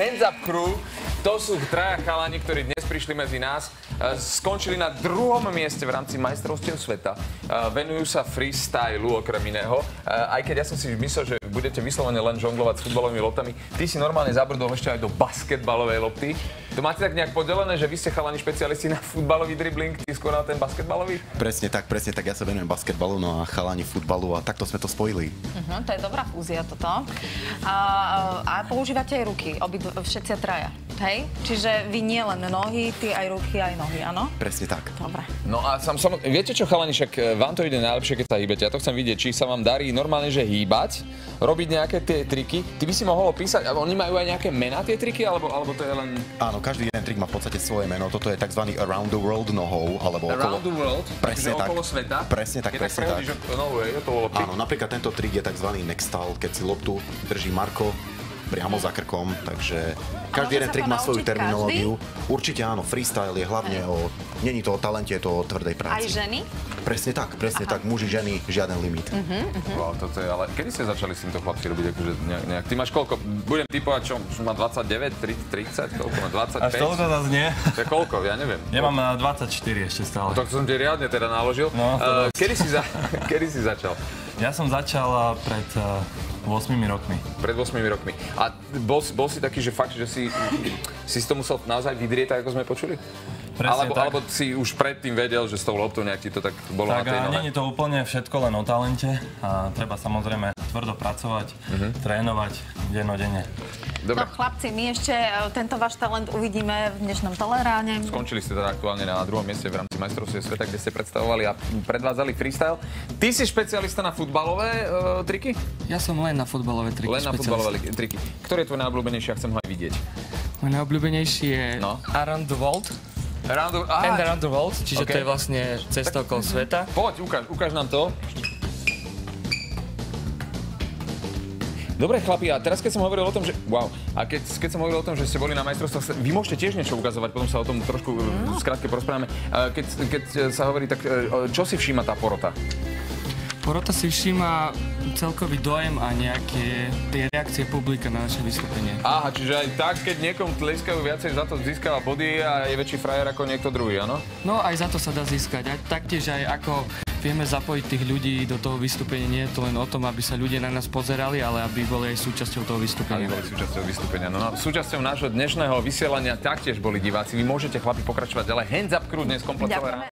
Hands Up Crew, to sú traja chalani, ktorí dnes prišli medzi nás. Skončili na 2. mieste v rámci majstrovstiev sveta. Venujú sa freestylu okrem iného. Aj keď ja som si myslel, že budete vyslovene len žonglovať s futbalovými loptami, ty si normálne zabrdol ešte aj do basketbalovej lopty. To máte tak nejak podelené, že vy ste chalani špecialisti na futbalový dribling, ty skôr na ten basketbalový? Presne tak. Ja sa venujem basketbalu, no a chalani futbalu a takto sme to spojili. To je dobrá fúzia toto. A používate aj ruky, všetci traja, hej? Čiže vy nie len nohy, ty aj ruky, aj nohy, áno? Presne tak. Dobre. No a viete čo, chalani, však vám to ide najlepšie, keď sa hýbete. Ja to chcem vidieť, či sa vám darí normálne, že hýbať, robiť nejaké tie triky. Ty by si mohol opísať, oni majú aj nejaké mená tie triky, alebo to je len... Áno, každý jeden trik má v podstate svoje meno. Toto je tzv. Around the world nohou, alebo Around the world? Presne tak. Okolo sveta? Presne tak, presne tak. Áno, napríklad tento trik je tzv. Nextal, keď si loptu drží Marko priamo za krkom, takže každý jeden trik má svoju terminológiu. Určite áno, freestyle je hlavne není to o talente, je to o tvrdej práci. Aj ženy? Presne tak, muži, ženy, žiaden limit. Wow, toto je, ale kedy ste začali s týmto chlapci robiť, akože nejak, ty máš koľko, budem typovať, čo má 29, 30, koľko má 25? Až toľko zase nie. To je koľko, ja neviem. Ja mám 24 ešte stále. Tak to som ti riadne teda naložil. No, Kedy si začal? Ja som začal pred 8 rokmi. Pred 8 rokmi. A bol si taký, že fakt, že si to musel naozaj vydrieť, tak ako sme počuli? Alebo si už predtým vedel, že s tou loptou nejak ti to tak bolo na tej nohe? Tak nie je to úplne všetko len o talente. A treba samozrejme tvrdo pracovať, trénovať dennodenne. Dobre. No chlapci, my ešte tento váš talent uvidíme v dnešnom Teleráne. Skončili ste teda aktuálne na 2. mieste v rámci majstrovstiev sveta, kde ste predstavovali a predvádzali freestyle. Ty si špecialista na futbalové triky? Ja som len na futbalové triky. Len na futbalové triky. Ktorý je tvoj najobľúbenejší, ak chcem ho aj vidieť? Môj najobľúbenejší je Around the World. Around the World, čiže to je vlastne cesta okolo sveta. Poď, ukáž nám to. Dobre, chlapi, a teraz keď som hovoril o tom, že... Wow. A keď som hovoril o tom, že ste boli na majstrovstvách, vy môžete tiež niečo ukazovať, potom sa o tom trošku skrátke porozprávame. Keď sa hovorí, tak čo si všíma tá porota? Porota si všíma celkový dojem a nejaké tie reakcie publika na naše vystúpenie. Aha, čiže aj tak, keď niekomu tleskajú viacej, za to získava body a je väčší frajer ako niekto druhý, áno? No, aj za to sa dá získať. A taktiež aj ako vieme zapojiť tých ľudí do toho vystúpenia. Nie je to len o tom, aby sa ľudia na nás pozerali, ale aby boli aj súčasťou toho vystúpenia. Aby boli súčasťou vystúpenia. No, súčasťou nášho dnešného vysielania taktiež boli diváci. Vy môžete, chlapi, pokračovať ďalej. Hands Up Crew dnes komplet celé ráno.